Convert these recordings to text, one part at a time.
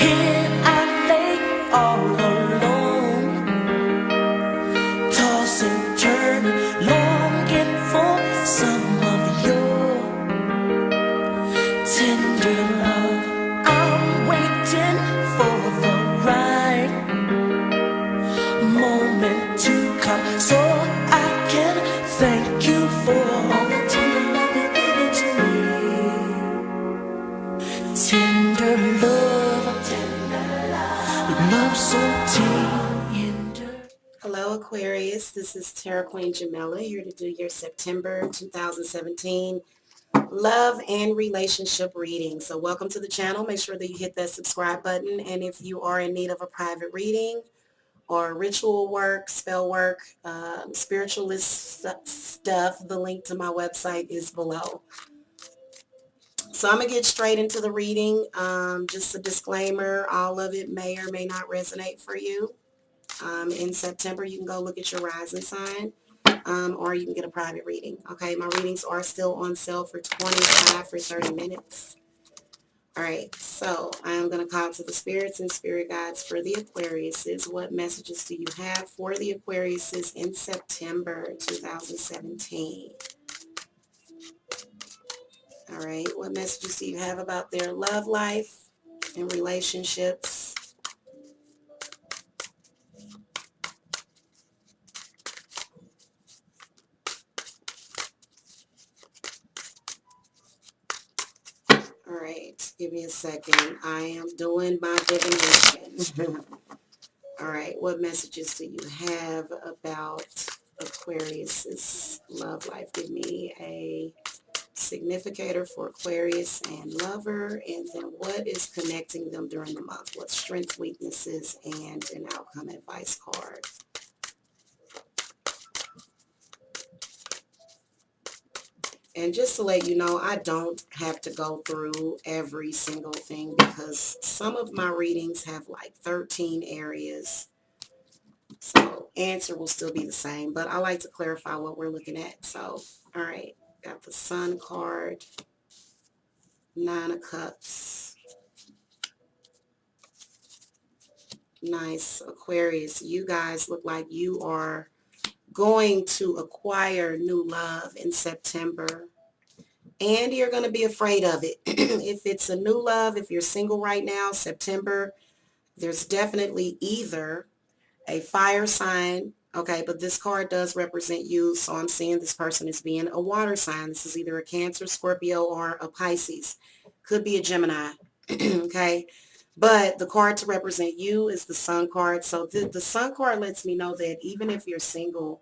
Here I lay all alone, toss and turn, longing for some of your tender love. I'm waiting for the right moment to come, so I can thank you for all the tender love you've given to me. Tender love so tender. Hello Aquarius, this is Tarot Queen Jamila here to do your September 2017 love and relationship reading. So welcome to the channel. Make sure that you hit that subscribe button, and if you are in need of a private reading or ritual work, spell work, spiritualist stuff, the link to my website is below. So I'm going to get straight into the reading. Just a disclaimer, all of it may or may not resonate for you. In September, you can go look at your rising sign, or you can get a private reading. Okay, my readings are still on sale for $25 for 30 minutes. All right, so I'm going to call to the spirits and spirit guides for the Aquariuses. What messages do you have for the Aquariuses in September 2017? All right, what messages do you have about their love life and relationships? All right, give me a second. I am doing my divination. All right, what messages do you have about Aquarius's love life? Give me a significator for Aquarius and lover, and then what is connecting them during the month? What strengths, weaknesses, and an outcome advice card? And just to let you know, I don't have to go through every single thing because some of my readings have like 13 areas. So answer will still be the same, but I like to clarify what we're looking at. So, all right, got the Sun card, Nine of Cups. Nice. Aquarius, you guys look like you are going to acquire new love in September, and you're going to be afraid of it. If it's a new love, if you're single right now, September, there's definitely either a fire sign, okay, but this card does represent you, so I'm seeing this person as being a water sign. This is either a Cancer, Scorpio, or a Pisces. Could be a Gemini, okay? But the card to represent you is the Sun card. So the Sun card lets me know that even if you're single,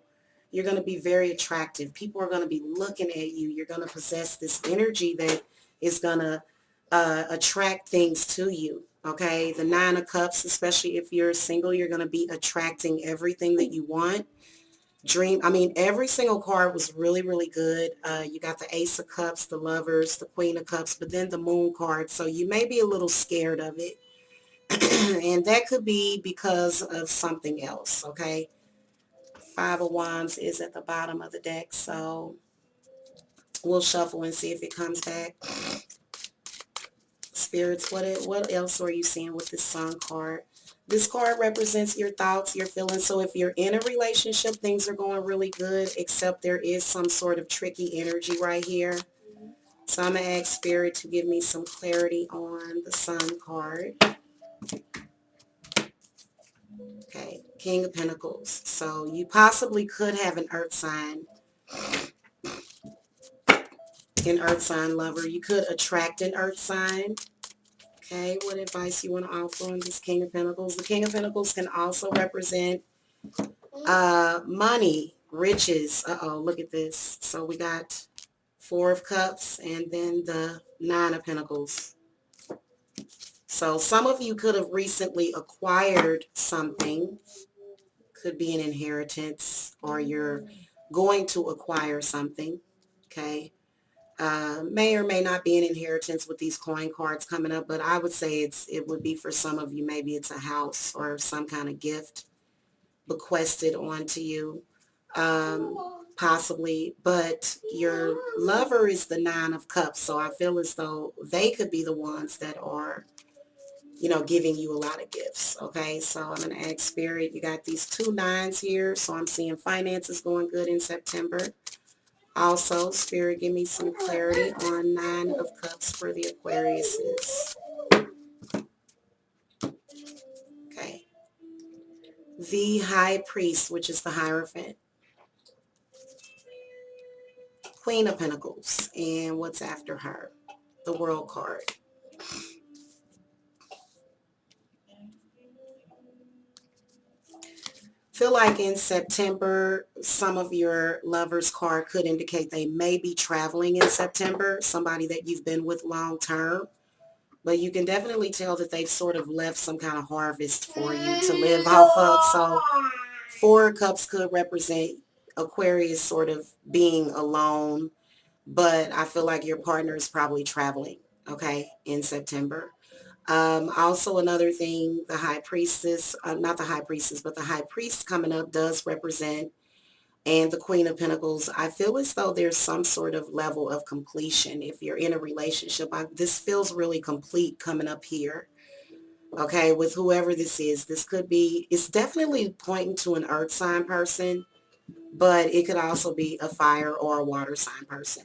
you're going to be very attractive. People are going to be looking at you. You're going to possess this energy that is going to attract things to you. Okay, the Nine of Cups, especially if you're single, you're going to be attracting everything that you want. Every single card was really, really good. You got the Ace of Cups, the Lovers, the Queen of Cups, but then the Moon card. So you may be a little scared of it. And that could be because of something else, okay? Five of Wands is at the bottom of the deck, so we'll shuffle and see if it comes back. Spirits, what else are you seeing with this Sun card? This card represents your thoughts, your feelings. So if you're in a relationship, things are going really good, except there is some sort of tricky energy right here. So I'm going to ask Spirit to give me some clarity on the Sun card. Okay, King of Pentacles. So you possibly could have an earth sign. An earth sign lover. You could attract an earth sign. Okay, what advice you want to offer on this King of Pentacles? The King of Pentacles can also represent money, riches. Look at this. So we got Four of Cups and then the Nine of Pentacles. So some of you could have recently acquired something. Could be an inheritance, or you're going to acquire something. Okay. May or may not be an inheritance with these coin cards coming up, but I would say it would be for some of you. Maybe it's a house or some kind of gift bequested onto you, possibly. But your lover is the Nine of Cups, so I feel as though they could be the ones that are giving you a lot of gifts. Okay, so I'm going to ask Spirit. You got these 2 9s here, so I'm seeing finances going good in September. Also, Spirit, give me some clarity on 9 of Cups for the Aquariuses. Okay. The High Priest, which is the Hierophant. Queen of Pentacles. And what's after her? The World card. Feel like in September, some of your lover's card could indicate they may be traveling in September, somebody that you've been with long term. But you can definitely tell that they've sort of left some kind of harvest for you to live off of. So 4 of Cups could represent Aquarius sort of being alone, but I feel like your partner is probably traveling, okay, in September. Also, another thing, the High Priestess, not the High Priestess, but the High Priest coming up does represent, and the Queen of Pentacles. I feel as though there's some sort of level of completion. If you're in a relationship, this feels really complete coming up here. Okay, with whoever this is. This could be, it's definitely pointing to an earth sign person, but it could also be a fire or a water sign person.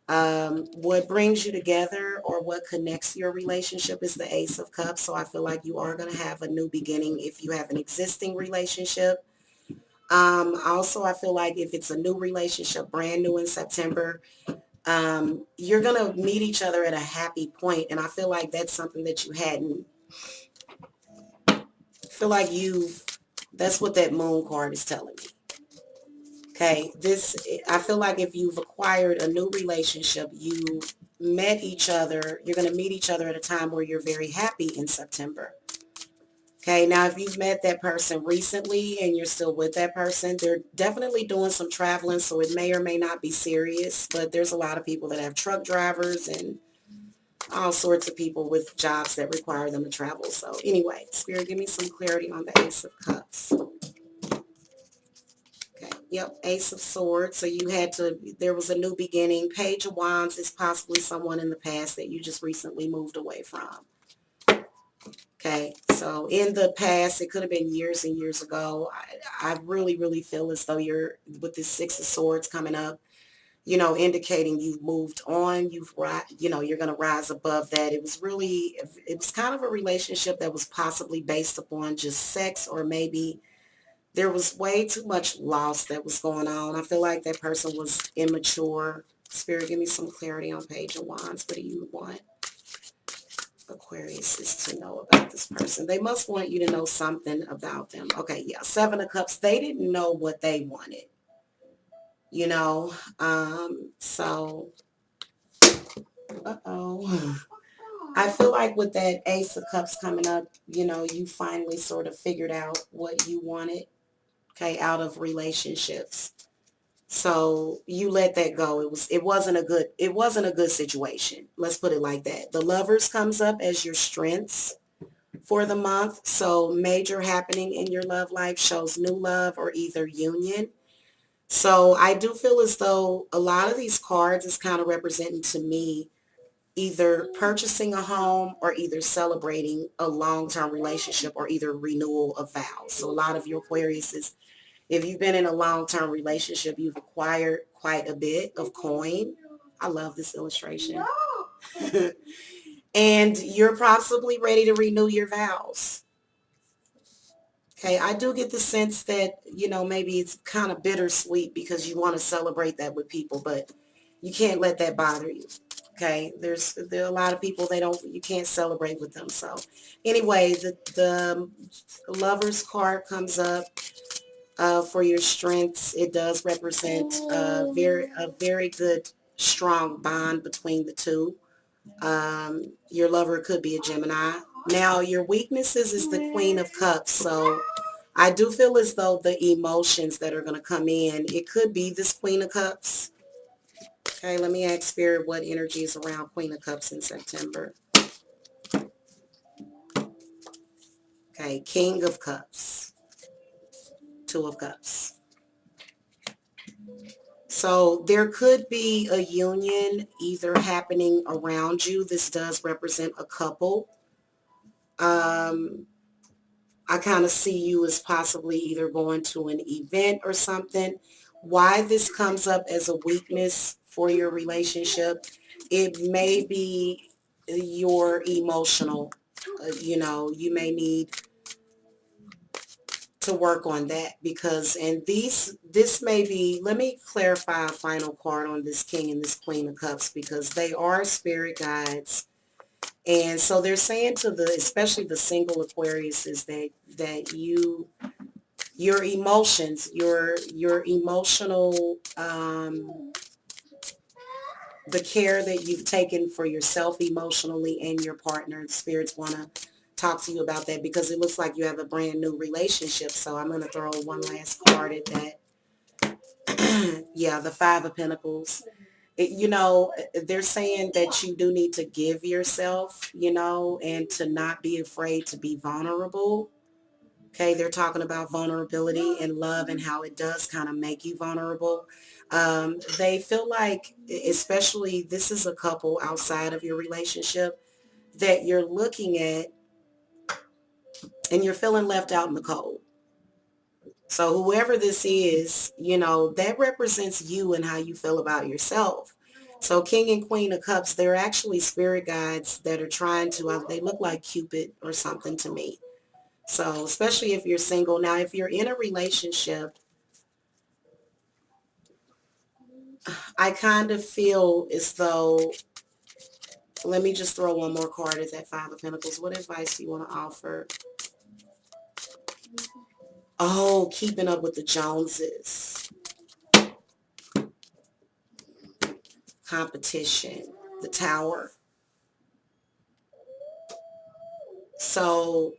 What brings you together or what connects your relationship is the Ace of Cups. So I feel like you are going to have a new beginning if you have an existing relationship. Also, I feel like if it's a new relationship, brand new in September, you're going to meet each other at a happy point. And I feel like that's something that you hadn't. Feel like that's what that Moon card is telling me. Okay, I feel like if you've acquired a new relationship, you met each other, you're going to meet each other at a time where you're very happy in September. Okay, now if you've met that person recently and you're still with that person, they're definitely doing some traveling, so it may or may not be serious, but there's a lot of people that have truck drivers and all sorts of people with jobs that require them to travel. So anyway, Spirit, give me some clarity on the Ace of Cups. Okay. Yep, Ace of Swords. So there was a new beginning. Page of Wands is possibly someone in the past that you just recently moved away from. Okay, so in the past, it could have been years and years ago. I really, really feel as though you're, with this 6 of Swords coming up, indicating you've moved on, you're going to rise above that. It was kind of a relationship that was possibly based upon just sex, or maybe there was way too much loss that was going on. I feel like that person was immature. Spirit, give me some clarity on Page of Wands. What do you want Aquarius is to know about this person? They must want you to know something about them. Okay, yeah, 7 of Cups. They didn't know what they wanted. So, I feel like with that Ace of Cups coming up, you finally sort of figured out what you wanted, okay, out of relationships. So you let that go. It wasn't a good situation. Let's put it like that. The Lovers comes up as your strengths for the month. So major happening in your love life shows new love or either union. So I do feel as though a lot of these cards is kind of representing to me either purchasing a home or either celebrating a long-term relationship or either renewal of vows. So a lot of your Aquariuses, if you've been in a long-term relationship, you've acquired quite a bit of coin. I love this illustration. And you're possibly ready to renew your vows. Okay, I do get the sense that, maybe it's kind of bittersweet because you want to celebrate that with people, but you can't let that bother you. Okay, there are a lot of people you can't celebrate with them. So anyway, the Lover's card comes up for your strengths. It does represent a very good, strong bond between the two. Your lover could be a Gemini. Now, your weaknesses is the Queen of Cups. So I do feel as though the emotions that are going to come in, it could be this Queen of Cups. Okay, let me ask Spirit what energy is around Queen of Cups in September. Okay, King of Cups, 2 of Cups. So there could be a union either happening around you. This does represent a couple. I kind of see you as possibly either going to an event or something. Why this comes up as a weakness for your relationship, it may be your emotional, you may need to work on that because, and this may be, let me clarify a final card on this King and this Queen of Cups because they are spirit guides. And so they're saying to especially the single Aquarius is that your emotions, your emotional, the care that you've taken for yourself emotionally and your partner, spirits want to talk to you about that because it looks like you have a brand new relationship. So I'm going to throw one last card at that. Yeah, the Five of Pentacles. They're saying that you do need to give yourself, and to not be afraid to be vulnerable. Okay, they're talking about vulnerability and love and how it does kind of make you vulnerable. They feel like, especially this is a couple outside of your relationship, that you're looking at and you're feeling left out in the cold. So whoever this is, that represents you and how you feel about yourself. So King and Queen of Cups, they're actually spirit guides that are trying to, they look like Cupid or something to me. So especially if you're single. Now, if you're in a relationship, I kind of feel as though, let me just throw one more card at that Five of Pentacles. What advice do you want to offer? Oh, keeping up with the Joneses. Competition. The Tower. So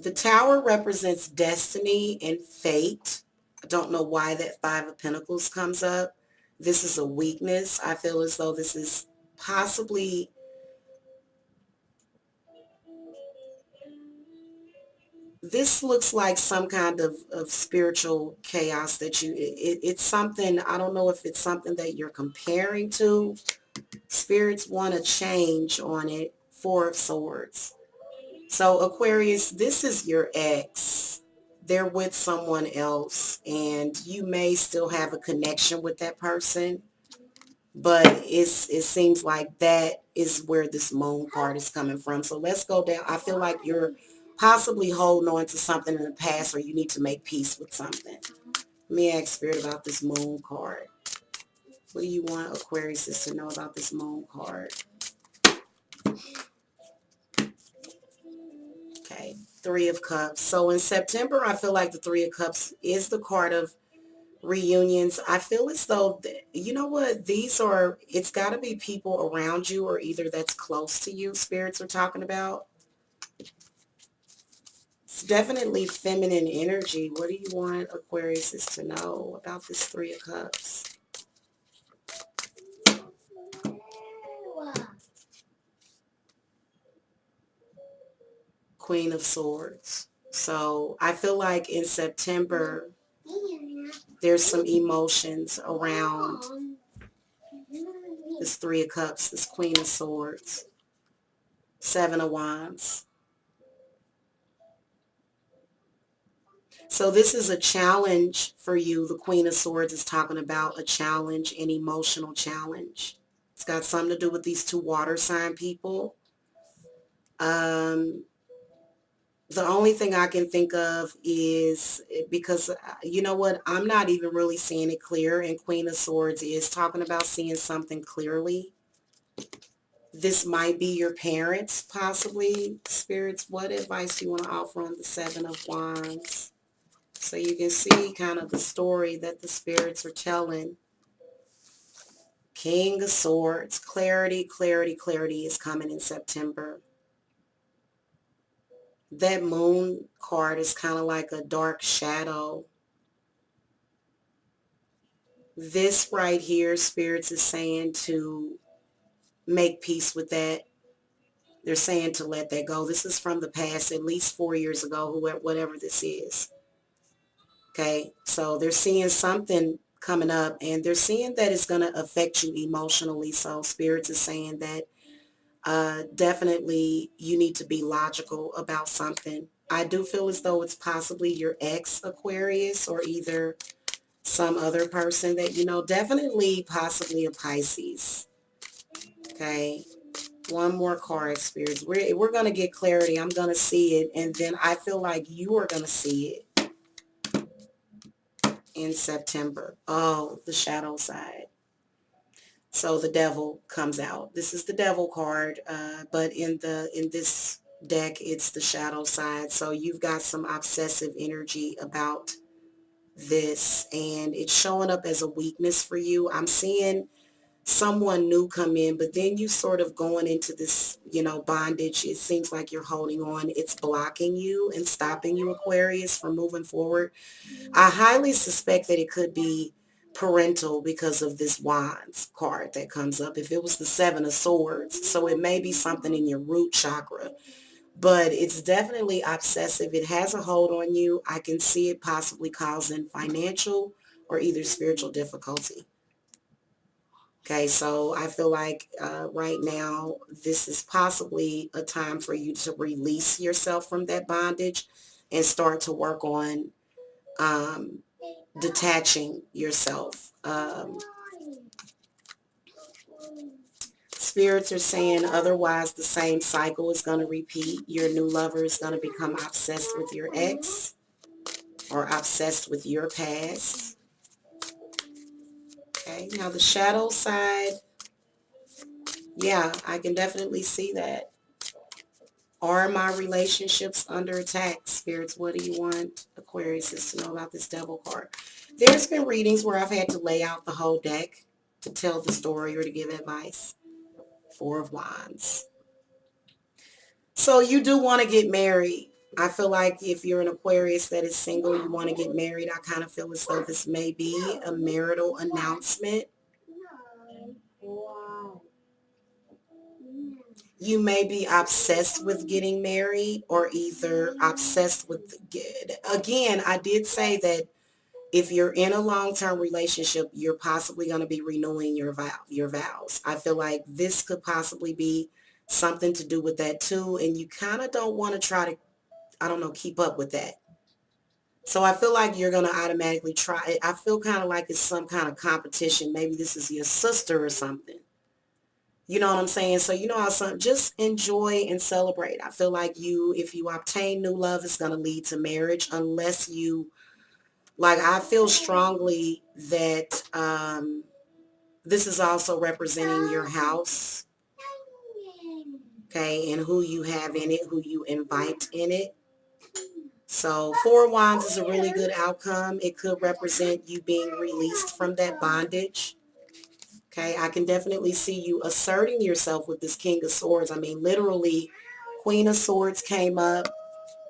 the Tower represents destiny and fate. I don't know why that Five of Pentacles comes up. This is a weakness. I feel as though this is possibly, this looks like some kind of spiritual chaos that it's something, I don't know if it's something that you're comparing to. Spirits want to change on it. Four of Swords. So Aquarius, this is your ex. They're with someone else and you may still have a connection with that person, but it seems like that is where this Moon card is coming from. So let's go down. I feel like you're possibly holding on to something in the past or you need to make peace with something. Let me ask Spirit about this Moon card. What do you want Aquarius to know about this Moon card? Okay, Three of Cups. So in September, I feel like the Three of Cups is the card of reunions. I feel as though, you know what, it's got to be people around you or either that's close to you, spirits are talking about. It's definitely feminine energy. What do you want Aquarius to know about this Three of Cups? Queen of Swords. So I feel like in September, there's some emotions around this Three of Cups, this Queen of Swords, Seven of Wands. So this is a challenge for you. The Queen of Swords is talking about a challenge, an emotional challenge. It's got something to do with these two water sign people. The only thing I can think of is, because you know what, I'm not even really seeing it clear, and Queen of Swords is talking about seeing something clearly. This might be your parents, possibly. Spirits, what advice do you want to offer on the Seven of Wands? So you can see kind of the story that the spirits are telling. King of Swords, clarity, clarity, clarity is coming in September. That Moon card is kind of like a dark shadow. This right here, spirits is saying to make peace with that. They're saying to let that go. This is from the past, at least 4 years ago, whatever this is. Okay, so they're seeing something coming up and they're seeing that it's going to affect you emotionally. So spirits is saying that Definitely you need to be logical about something. I do feel as though it's possibly your ex Aquarius or either some other person that you know, definitely possibly a Pisces. Okay. One more card, spirits. We're going to get clarity. I'm going to see it. And then I feel like you are going to see it in September. Oh, the shadow side. So the devil comes out. This is the devil card, but in this deck, it's the shadow side. So you've got some obsessive energy about this, and it's showing up as a weakness for you. I'm seeing someone new come in, but then you sort of going into this, you know, bondage. It seems like you're holding on. It's blocking you and stopping you, Aquarius, from moving forward. I highly suspect that it could be parental because of this wands card that comes up. If it was the Seven of Swords, so it may be something in your root chakra, but it's definitely obsessive. It has a hold on you. I can see it possibly causing financial or either spiritual difficulty. Okay, so I feel like right now this is possibly a time for you to release yourself from that bondage and start to work on detaching yourself. Spirits are saying otherwise the same cycle is going to repeat. Your new lover is going to become obsessed with your ex or obsessed with your past. Okay, now the shadow side, yeah, I can definitely see that. Are my relationships under attack? Spirits, what do you want Aquarius is to know about this devil card? There's been readings where I've had to lay out the whole deck to tell the story or to give advice. Four of Wands. So you do want to get married. I feel like if you're an Aquarius that is single, you want to get married. I kind of feel as though this may be a marital announcement. You may be obsessed with getting married or either obsessed with, again, I did say that if you're in a long-term relationship, you're possibly going to be renewing your vows. I feel like this could possibly be something to do with that too. And you kind of don't want to try to, I don't know, keep up with that. So I feel like you're going to automatically try it. I feel kind of like it's some kind of competition. Maybe this is your sister or something. You know what I'm saying? So you know how some, just enjoy and celebrate. I feel like if you obtain new love, it's going to lead to marriage unless you, like, I feel strongly that this is also representing your house, okay, and who you have in it, who you invite in it. So Four of Wands is a really good outcome. It could represent you being released from that bondage. Okay, I can definitely see you asserting yourself with this King of Swords. I mean, literally, Queen of Swords came up,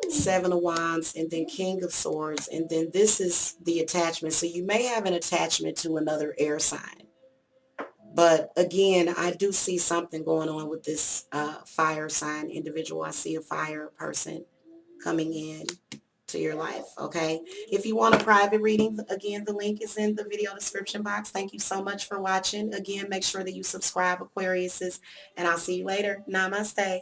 Seven of Wands, and then King of Swords, and then this is the attachment. So you may have an attachment to another air sign. But again, I do see something going on with this fire sign individual. I see a fire person coming in to your life, okay? If you want a private reading, again, the link is in the video description box. Thank you so much for watching. Again, make sure that you subscribe, Aquariuses, and I'll see you later. Namaste.